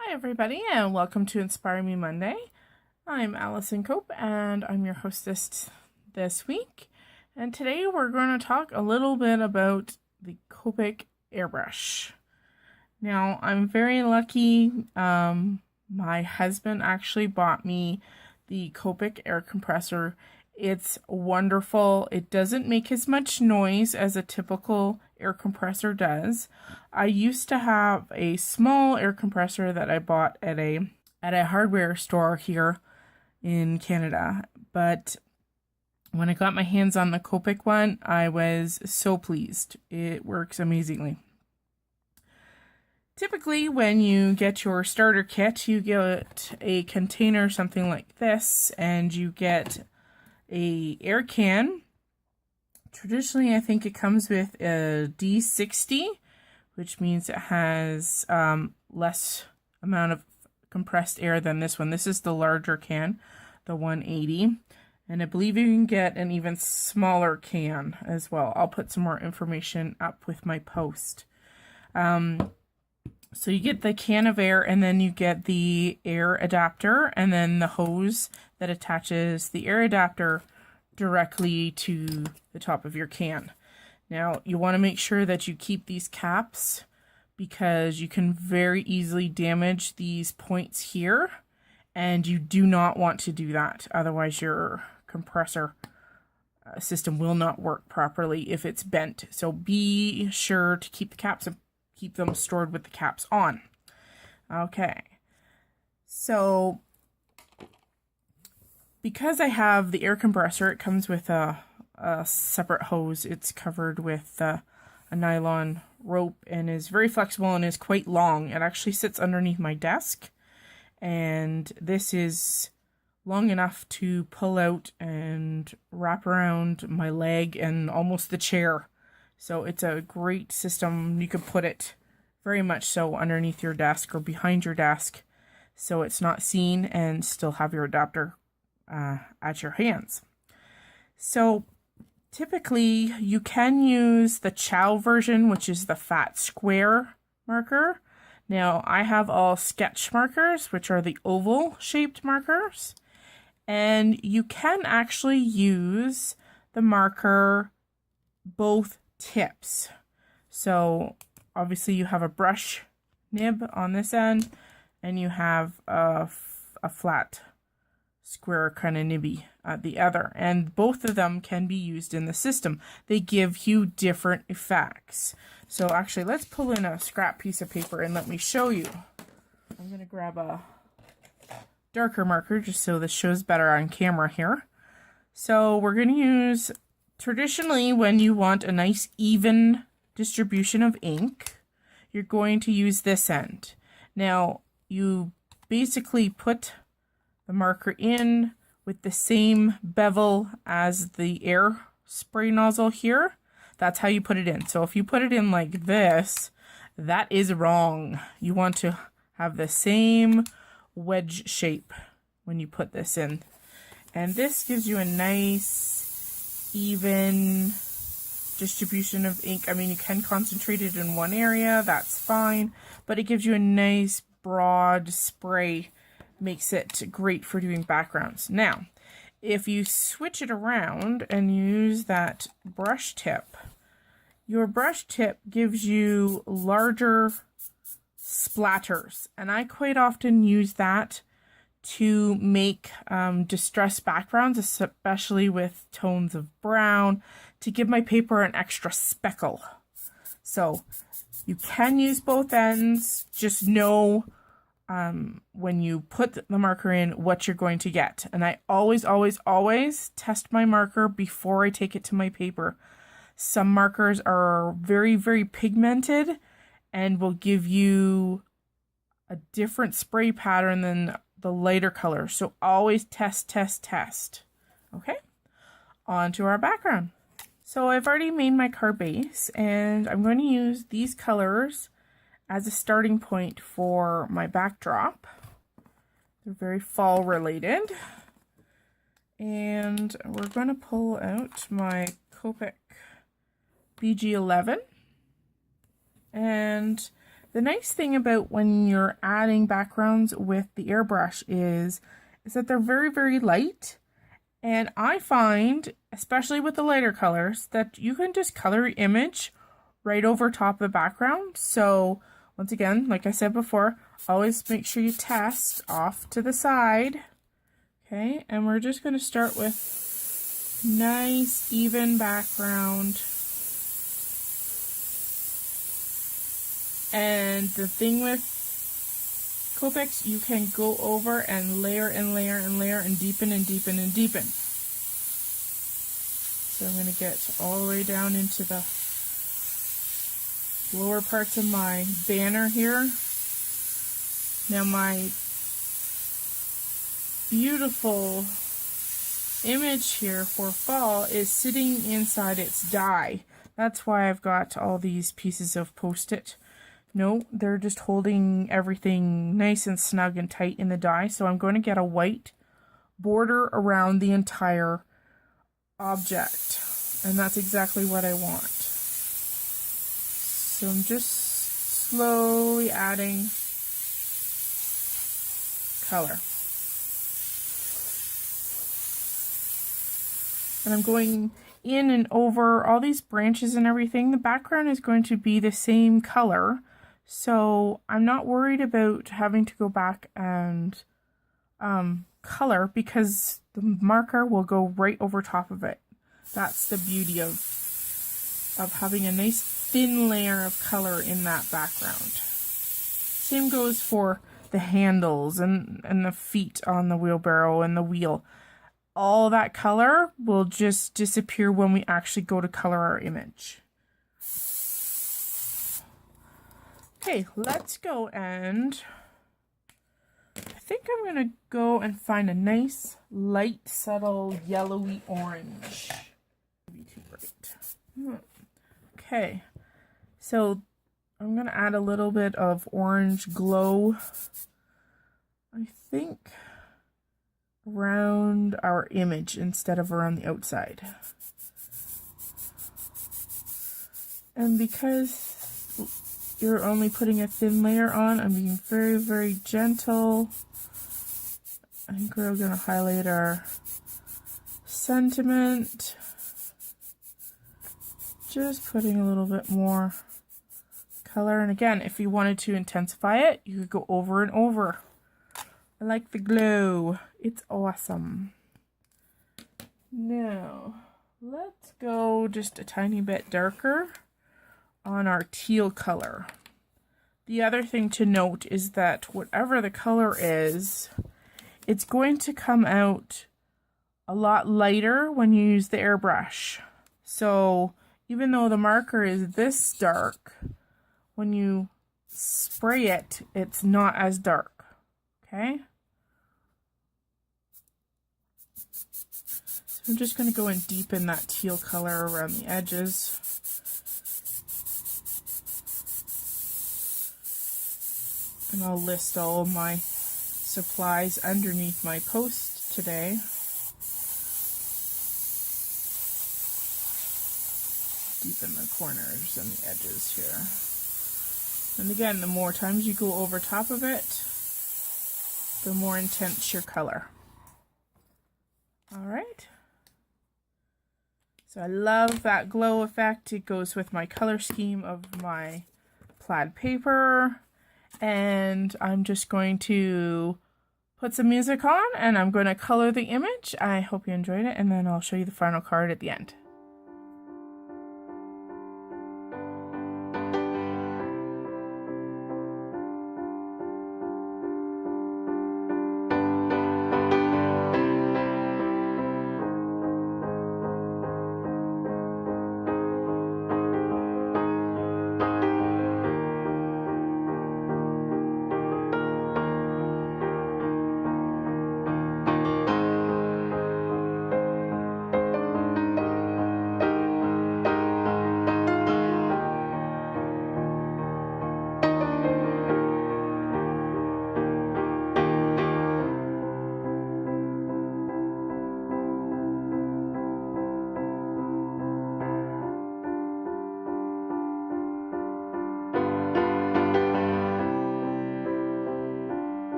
Hi everybody and welcome to Inspire Me Monday. I'm Allison Cope and I'm your hostess this week. And today we're going to talk a little bit about the Copic airbrush. Now I'm very lucky. My husband actually bought me the Copic air compressor. It's wonderful. It doesn't make as much noise as a typical air compressor does. I used to have a small air compressor that I bought at a hardware store here in Canada, but when I got my hands on the Copic one, I was so pleased. It works amazingly. Typically, when you get your starter kit, you get a container, something like this, and you get a air can. Traditionally, I think it comes with a D60, which means it has less amount of compressed air than this one. This is the larger can, the 180. And I believe you can get an even smaller can as well. I'll put some more information up with my post. So you get the can of air, and then you get the air adapter, and then the hose that attaches the air adapter directly to the top of your can. Now, you want to make sure that you keep these caps because you can very easily damage these points here, and you do not want to do that. Otherwise, your compressor system will not work properly if it's bent. So be sure to keep the caps and keep them stored with the caps on. Okay, so because I have the air compressor, it comes with a separate hose. It's covered with a nylon rope and is very flexible and is quite long. It actually sits underneath my desk, and this is long enough to pull out and wrap around my leg and almost the chair. So it's a great system. You could put it very much so underneath your desk or behind your desk so it's not seen and still have your adapter at your hands. So typically you can use the Chow version, which is the fat square marker. Now I have all sketch markers, which are the oval shaped markers, and you can actually use the marker both tips. So obviously you have a brush nib on this end, and you have a flat square kind of nibby at the other, and both of them can be used in the system. They give you different effects. So actually, let's pull in a scrap piece of paper and let me show you. I'm going to grab a darker marker just so this shows better on camera here. So we're going to use, traditionally when you want a nice even distribution of ink, you're going to use this end. Now you basically put the marker in with the same bevel as the air spray nozzle here. That's how you put it in. So if you put it in like this, that is wrong. You want to have the same wedge shape when you put this in. And this gives you a nice, even distribution of ink. I mean, you can concentrate it in one area, that's fine, but it gives you a nice broad spray. Makes it great for doing backgrounds. Now, if you switch it around and use that brush tip, your brush tip gives you larger splatters, and I quite often use that to make distressed backgrounds, especially with tones of brown, to give my paper an extra speckle. So you can use both ends. Just know when you put the marker in what you're going to get. And I always test my marker before I take it to my paper. Some markers are very, very pigmented and will give you a different spray pattern than the lighter color. So always test. Okay, on to our background. So I've already made my card base, and I'm going to use these colors as a starting point for my backdrop. They're very fall related. And we're going to pull out my Copic BG11. And The nice thing about when you're adding backgrounds with the airbrush is that they're very, very light. And I find, especially with the lighter colors, that you can just color your image right over top of the background. So once again, like I said before, always make sure you test off to the side. Okay, and we're just going to start with nice, even background. And the thing with Copics, you can go over and layer and layer and layer and deepen and deepen and deepen. So I'm going to get all the way down into the lower parts of my banner here. Now my beautiful image here for fall is sitting inside its die. That's why I've got all these pieces of Post-it. No, they're just holding everything nice and snug and tight in the die. So I'm going to get a white border around the entire object. And that's exactly what I want. So I'm just slowly adding color. And I'm going in and over all these branches and everything. The background is going to be the same color. So I'm not worried about having to go back and color because the marker will go right over top of it. That's the beauty of having a nice thin layer of color in that background. Same goes for the handles and the feet on the wheelbarrow and the wheel. All that color will just disappear when we actually go to color our image. Okay, let's go, and I think I'm going to go and find a nice, light, subtle, yellowy orange. Maybe too bright. Okay, so I'm going to add a little bit of orange glow, I think, around our image instead of around the outside. And because you're only putting a thin layer on, I'm being very, very gentle. I think we're going to highlight our sentiment. Just putting a little bit more color. And again, if you wanted to intensify it, you could go over and over. I like the glow. It's awesome. Now, let's go just a tiny bit darker on our teal color. The other thing to note is that whatever the color is, it's going to come out a lot lighter when you use the airbrush. So even though the marker is this dark, when you spray it, it's not as dark. Okay? So I'm just going to go and deepen that teal color around the edges. And I'll list all of my supplies underneath my post today. Deepen the corners and the edges here. And again, the more times you go over top of it, the more intense your color. Alright. So I love that glow effect. It goes with my color scheme of my plaid paper. And I'm just going to put some music on and I'm going to color the image. I hope you enjoyed it, and then I'll show you the final card at the end.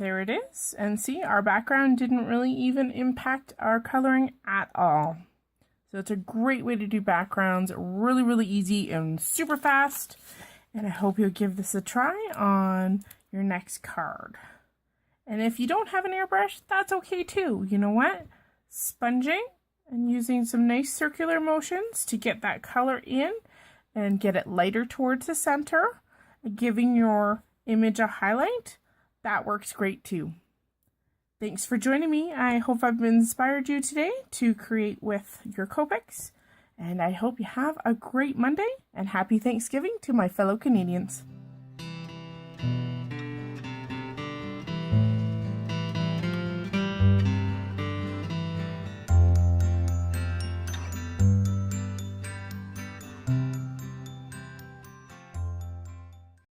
there it is. And see, our background didn't really even impact our coloring at all. So it's a great way to do backgrounds, really, really easy and super fast. And I hope you'll give this a try on your next card. And if you don't have an airbrush, that's okay too. You know what? Sponging and using some nice circular motions to get that color in and get it lighter towards the center, giving your image a highlight, that works great too. Thanks for joining me. I hope I've inspired you today to create with your Copics, and I hope you have a great Monday and happy Thanksgiving to my fellow Canadians.